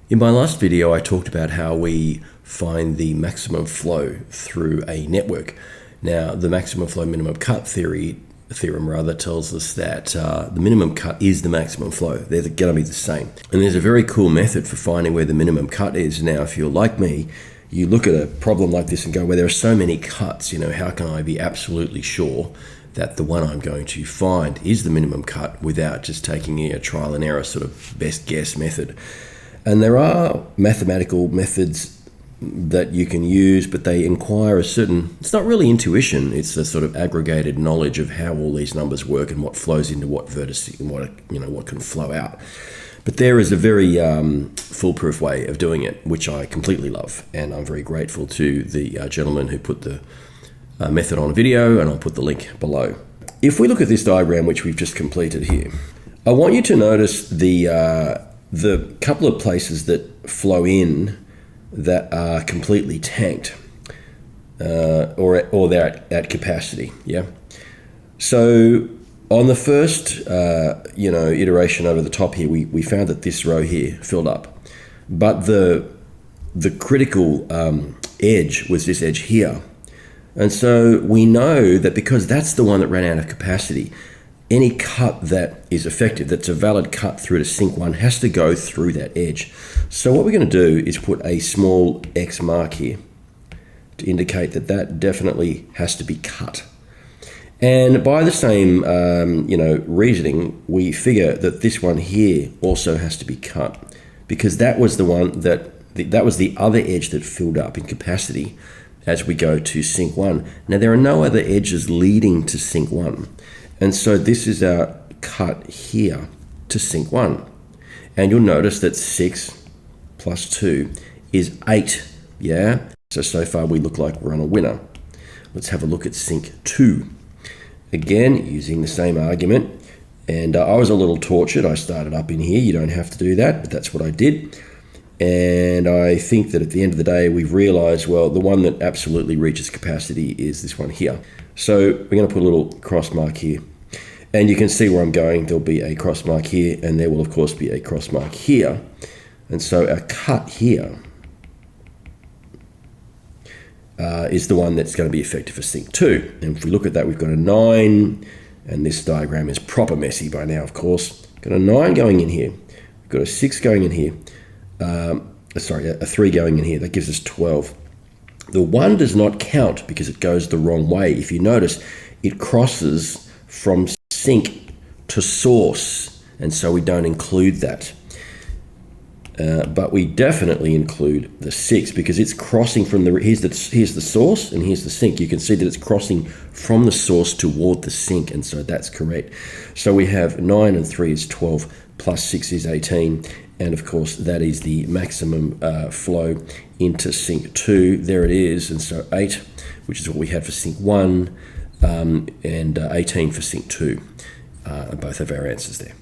In my last video, I talked about how we find the maximum flow through a network. Now, the maximum flow minimum cut theorem tells us that the minimum cut is the maximum flow. They're going to be the same. And there's a very cool method for finding where the minimum cut is. Now, if you're like me, you look at a problem like this and go, well, there are so many cuts, how can I be absolutely sure that the one I'm going to find is the minimum cut without just taking a trial and error sort of best guess method? And there are mathematical methods that you can use, but they inquire it's not really intuition, it's a sort of aggregated knowledge of how all these numbers work and what flows into what vertices and what can flow out. But there is a very foolproof way of doing it, which I completely love, and I'm very grateful to the gentleman who put the method on video, and I'll put the link below. If we look at this diagram, which we've just completed here, I want you to notice the couple of places that flow in that are completely tanked, or they're at capacity. Yeah. So on the first iteration over the top here, we found that this row here filled up, but the critical edge was this edge here, and so we know that because that's the one that ran out of capacity, any cut that is effective, that's a valid cut through to sink 1, has to go through that edge. So what we're going to do is put a small X mark here to indicate that that definitely has to be cut. And by the same reasoning, we figure that this one here also has to be cut, because that was the one that was the other edge that filled up in capacity as we go to sink 1. Now there are no other edges leading to sink 1. And so this is our cut here to sink 1. And you'll notice that 6 plus 2 is 8, yeah? So far we look like we're on a winner. Let's have a look at sink 2. Again, using the same argument. And I was a little tortured. I started up in here. You don't have to do that, but that's what I did. And I think that at the end of the day, we've realized, well, the one that absolutely reaches capacity is this one here. So we're going to put a little cross mark here. And you can see where I'm going. There'll be a cross mark here, and there will, of course, be a cross mark here. And so our cut here is the one that's going to be effective for sink 2. And if we look at that, we've got a 9, and this diagram is proper messy by now, of course. Got a 9 going in here. We've got a 6 going in here. A 3 going in here. That gives us 12. The 1 does not count because it goes the wrong way. If you notice, it crosses from sink to source, and so we don't include that. But we definitely include the 6 because it's crossing from here's the source and here's the sink. You can see that it's crossing from the source toward the sink, and so that's correct. So we have 9 and 3 is 12, plus 6 is 18, and of course that is the maximum flow into sink 2. There it is, and so 8, which is what we had for sink 1, and 18 for sink 2. Both of our answers there.